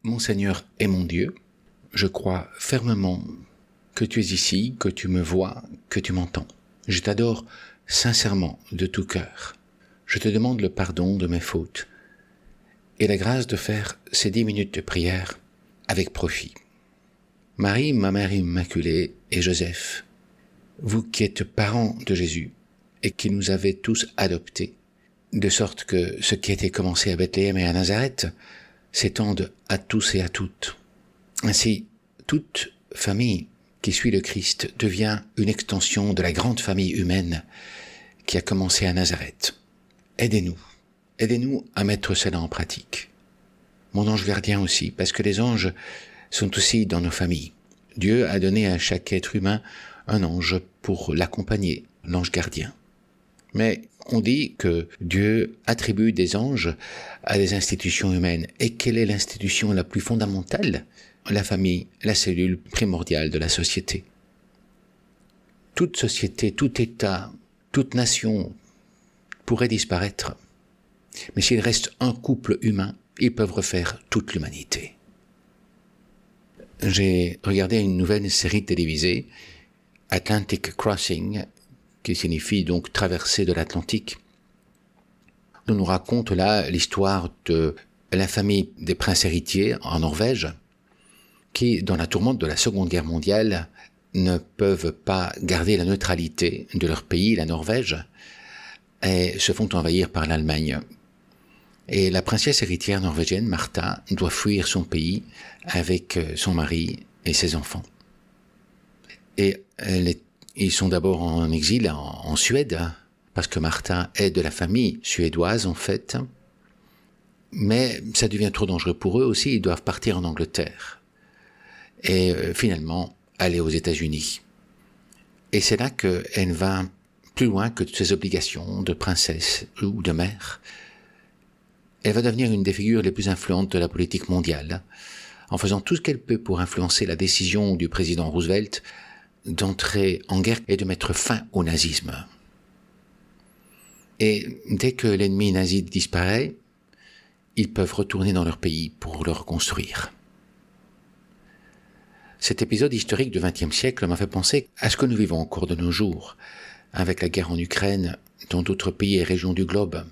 Mon Seigneur et mon Dieu, je crois fermement que tu es ici, que tu me vois, que tu m'entends. Je t'adore sincèrement de tout cœur. Je te demande le pardon de mes fautes et la grâce de faire ces 10 minutes de prière avec profit. Marie, ma mère immaculée, et Joseph, vous qui êtes parents de Jésus et qui nous avez tous adoptés, de sorte que ce qui a été commencé à Bethléem et à Nazareth s'étende à tous et à toutes. Ainsi, toute famille qui suit le Christ devient une extension de la grande famille humaine qui a commencé à Nazareth. Aidez-nous à mettre cela en pratique. Mon ange gardien aussi, parce que les anges sont aussi dans nos familles. Dieu a donné à chaque être humain un ange pour l'accompagner, l'ange gardien. Mais on dit que Dieu attribue des anges à des institutions humaines. Et quelle est l'institution la plus fondamentale ? La famille, la cellule primordiale de la société. Toute société, tout État, toute nation pourrait disparaître. Mais s'il reste un couple humain, ils peuvent refaire toute l'humanité. J'ai regardé une nouvelle série télévisée, Atlantic Crossing, qui signifie donc traversée de l'Atlantique. On nous raconte là l'histoire de la famille des princes héritiers en Norvège, qui, dans la tourmente de la Seconde Guerre mondiale, ne peuvent pas garder la neutralité de leur pays, la Norvège, et se font envahir par l'Allemagne. Et la princesse héritière norvégienne, Martha, doit fuir son pays avec son mari et ses enfants. Et ils sont d'abord en exil en Suède, parce que Martha est de la famille suédoise en fait, mais ça devient trop dangereux pour eux aussi, ils doivent partir en Angleterre et finalement aller aux États-Unis. Et c'est là qu'elle va plus loin que ses obligations de princesse ou de mère. Elle va devenir une des figures les plus influentes de la politique mondiale, en faisant tout ce qu'elle peut pour influencer la décision du président Roosevelt d'entrer en guerre et de mettre fin au nazisme. Et dès que l'ennemi nazi disparaît, ils peuvent retourner dans leur pays pour le reconstruire. Cet épisode historique du XXe siècle m'a fait penser à ce que nous vivons encore de nos jours, avec la guerre en Ukraine, dans d'autres pays et régions du globe.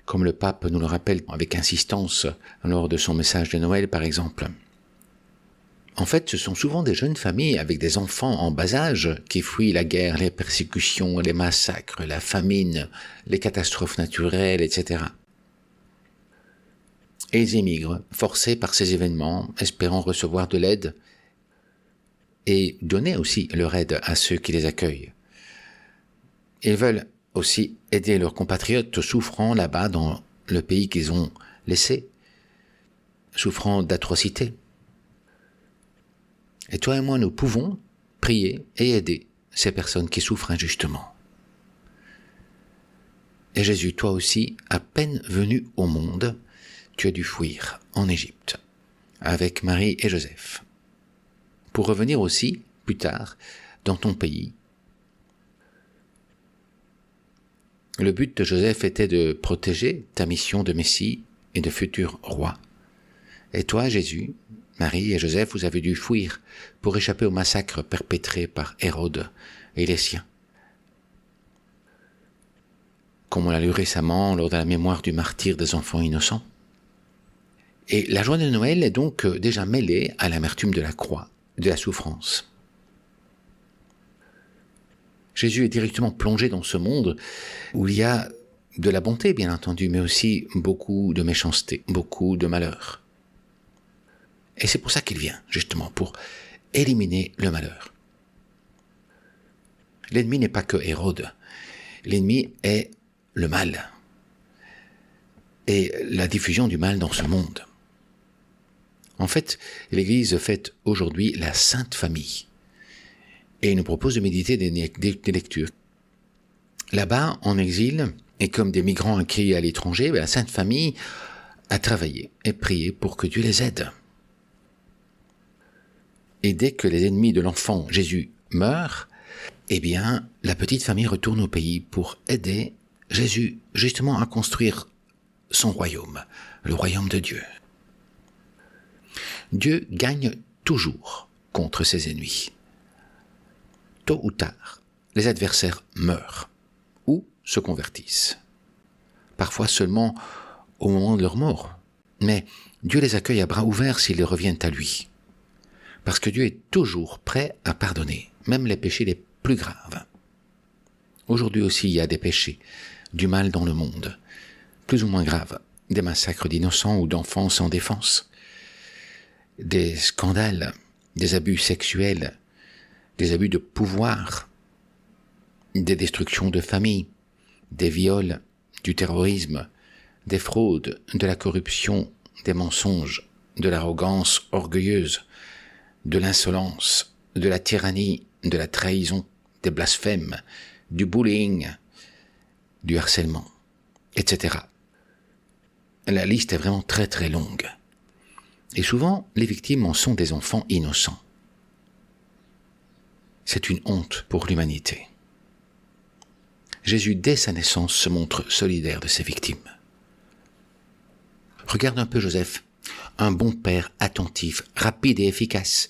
Comme le pape nous le rappelle avec insistance lors de son message de Noël par exemple. En fait, ce sont souvent des jeunes familles avec des enfants en bas âge qui fuient la guerre, les persécutions, les massacres, la famine, les catastrophes naturelles, etc. Et ils émigrent, forcés par ces événements, espérant recevoir de l'aide et donner aussi leur aide à ceux qui les accueillent. Ils veulent aussi aider leurs compatriotes souffrant là-bas dans le pays qu'ils ont laissé, souffrant d'atrocités. Et toi et moi, nous pouvons prier et aider ces personnes qui souffrent injustement. Et Jésus, toi aussi, à peine venu au monde, tu as dû fuir en Égypte, avec Marie et Joseph, pour revenir aussi, plus tard, dans ton pays. Le but de Joseph était de protéger ta mission de Messie et de futur roi. Et toi, Jésus, Marie et Joseph, vous avez dû fuir pour échapper au massacre perpétré par Hérode et les siens. Comme on l'a lu récemment lors de la mémoire du martyre des enfants innocents. Et la joie de Noël est donc déjà mêlée à l'amertume de la croix, de la souffrance. Jésus est directement plongé dans ce monde où il y a de la bonté, bien entendu, mais aussi beaucoup de méchanceté, beaucoup de malheur. Et c'est pour ça qu'il vient, justement, pour éliminer le malheur. L'ennemi n'est pas que Hérode. L'ennemi est le mal et la diffusion du mal dans ce monde. En fait, l'Église fête aujourd'hui la Sainte Famille. Et il nous propose de méditer des lectures. Là-bas, en exil, et comme des migrants accueillis à l'étranger, la Sainte Famille a travaillé et prié pour que Dieu les aide. Et dès que les ennemis de l'enfant Jésus meurent, eh bien, la petite famille retourne au pays pour aider Jésus justement à construire son royaume, le royaume de Dieu. Dieu gagne toujours contre ses ennemis. Tôt ou tard, les adversaires meurent ou se convertissent. Parfois seulement au moment de leur mort. Mais Dieu les accueille à bras ouverts s'ils reviennent à lui. Parce que Dieu est toujours prêt à pardonner, même les péchés les plus graves. Aujourd'hui aussi, il y a des péchés, du mal dans le monde, plus ou moins graves, des massacres d'innocents ou d'enfants sans défense, des scandales, des abus sexuels, des abus de pouvoir, des destructions de famille, des viols, du terrorisme, des fraudes, de la corruption, des mensonges, de l'arrogance orgueilleuse, de l'insolence, de la tyrannie, de la trahison, des blasphèmes, du bullying, du harcèlement, etc. La liste est vraiment très très longue. Et souvent, les victimes en sont des enfants innocents. C'est une honte pour l'humanité. Jésus, dès sa naissance, se montre solidaire de ses victimes. Regarde un peu Joseph, un bon père attentif, rapide et efficace,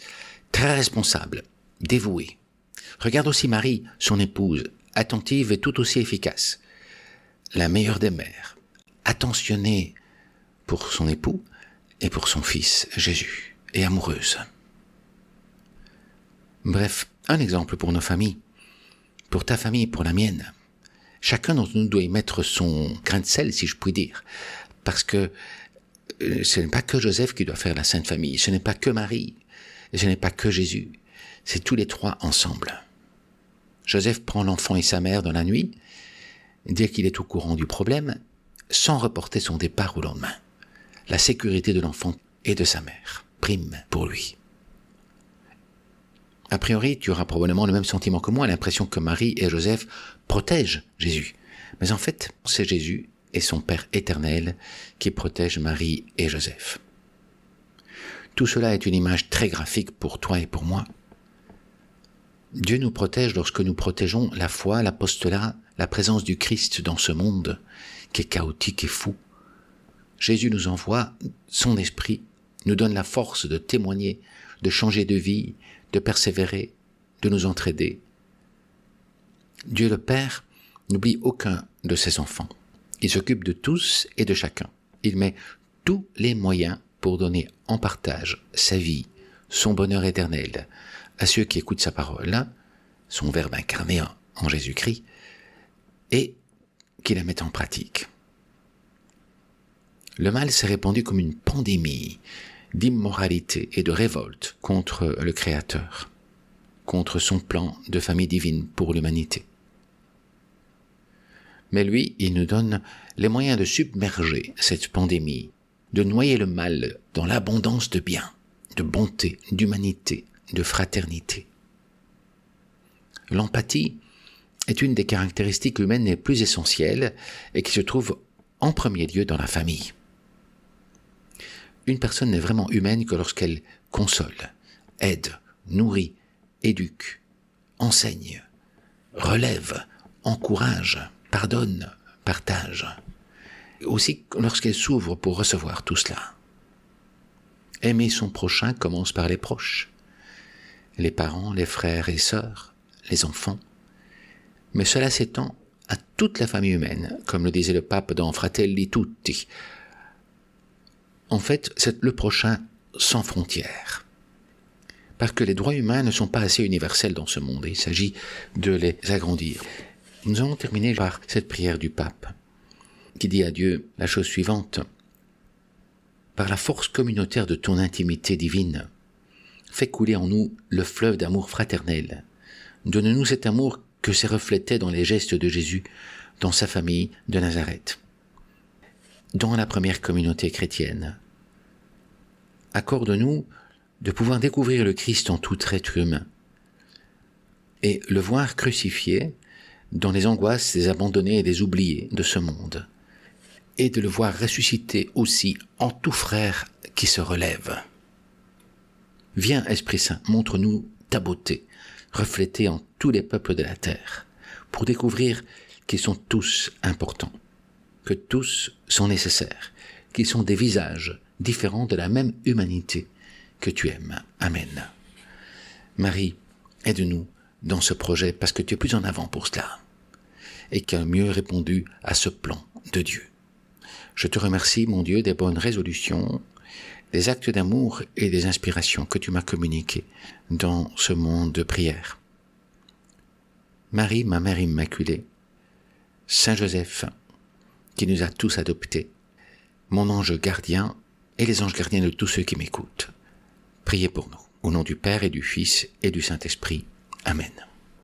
très responsable, dévoué. Regarde aussi Marie, son épouse, attentive et tout aussi efficace. La meilleure des mères, attentionnée pour son époux et pour son fils Jésus, et amoureuse. Bref, un exemple pour nos familles, pour ta famille et pour la mienne. Chacun d'entre nous doit y mettre son grain de sel, si je puis dire, parce que ce n'est pas que Joseph qui doit faire la Sainte Famille, ce n'est pas que Marie, ce n'est pas que Jésus, c'est tous les trois ensemble. Joseph prend l'enfant et sa mère dans la nuit, dès qu'il est au courant du problème, sans reporter son départ au lendemain. La sécurité de l'enfant et de sa mère prime pour lui. A priori, tu auras probablement le même sentiment que moi, l'impression que Marie et Joseph protègent Jésus. Mais en fait, c'est Jésus et son Père éternel qui protègent Marie et Joseph. Tout cela est une image très graphique pour toi et pour moi. Dieu nous protège lorsque nous protégeons la foi, l'apostolat, la présence du Christ dans ce monde qui est chaotique et fou. Jésus nous envoie son esprit, nous donne la force de témoigner, de changer de vie, de persévérer, de nous entraider. Dieu le Père n'oublie aucun de ses enfants. Il s'occupe de tous et de chacun. Il met tous les moyens pour donner en partage sa vie, son bonheur éternel à ceux qui écoutent sa parole, son Verbe incarné en Jésus-Christ, et qui la mettent en pratique. Le mal s'est répandu comme une pandémie d'immoralité et de révolte contre le Créateur, contre son plan de famille divine pour l'humanité. Mais lui, il nous donne les moyens de submerger cette pandémie, de noyer le mal dans l'abondance de bien, de bonté, d'humanité, de fraternité. L'empathie est une des caractéristiques humaines les plus essentielles et qui se trouve en premier lieu dans la famille. Une personne n'est vraiment humaine que lorsqu'elle console, aide, nourrit, éduque, enseigne, relève, encourage, pardonne, partage. Aussi lorsqu'elle s'ouvre pour recevoir tout cela. Aimer son prochain commence par les proches, les parents, les frères et sœurs, les enfants. Mais cela s'étend à toute la famille humaine, comme le disait le pape dans Fratelli Tutti. En fait, c'est le prochain sans frontières. Parce que les droits humains ne sont pas assez universels dans ce monde, et il s'agit de les agrandir. Nous allons terminer par cette prière du pape, qui dit à Dieu la chose suivante. Par la force communautaire de ton intimité divine, fais couler en nous le fleuve d'amour fraternel. Donne-nous cet amour que s'est reflété dans les gestes de Jésus, dans sa famille de Nazareth, dans la première communauté chrétienne. Accorde-nous de pouvoir découvrir le Christ en tout être humain et le voir crucifié dans les angoisses des abandonnés et des oubliés de ce monde, et de le voir ressusciter aussi en tout frère qui se relève. Viens, Esprit Saint, montre-nous ta beauté, reflétée en tous les peuples de la terre, pour découvrir qu'ils sont tous importants, que tous sont nécessaires, qu'ils sont des visages différents de la même humanité, que tu aimes. Amen. Marie, aide-nous dans ce projet parce que tu es plus en avant pour cela et qui a mieux répondu à ce plan de Dieu. Je te remercie, mon Dieu, des bonnes résolutions, des actes d'amour et des inspirations que tu m'as communiquées dans ce monde de prière. Marie, ma mère immaculée, Saint Joseph, qui nous a tous adoptés, mon ange gardien et les anges gardiens de tous ceux qui m'écoutent. Priez pour nous. Au nom du Père et du Fils et du Saint-Esprit. Amen.